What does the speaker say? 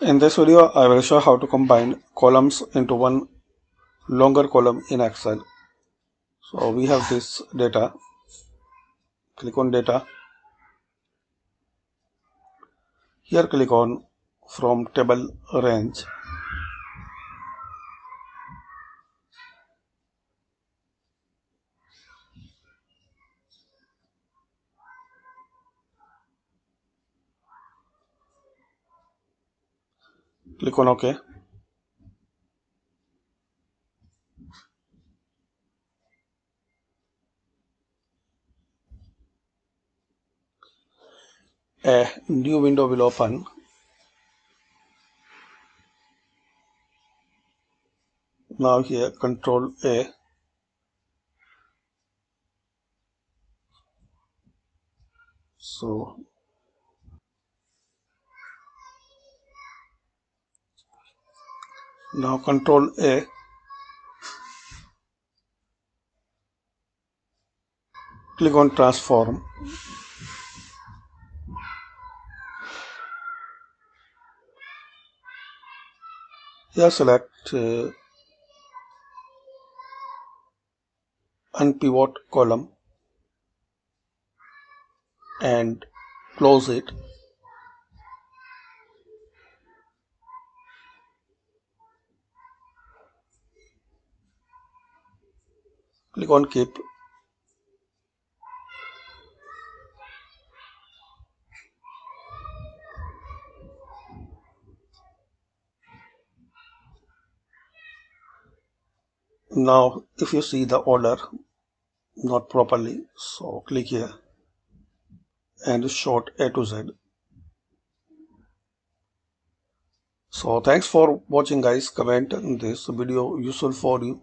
In this video, I will show how to combine columns into one longer column in Excel. So we have this data. Click on data. Here click on from table range. Click on OK. A new window will open. Now here Control A. So now Control A. Click on transform. Here select unpivot column and close it. Click on keep. Now if you see the order not properly, so click here and sort A to Z. So thanks for watching guys. Comment this video useful for you.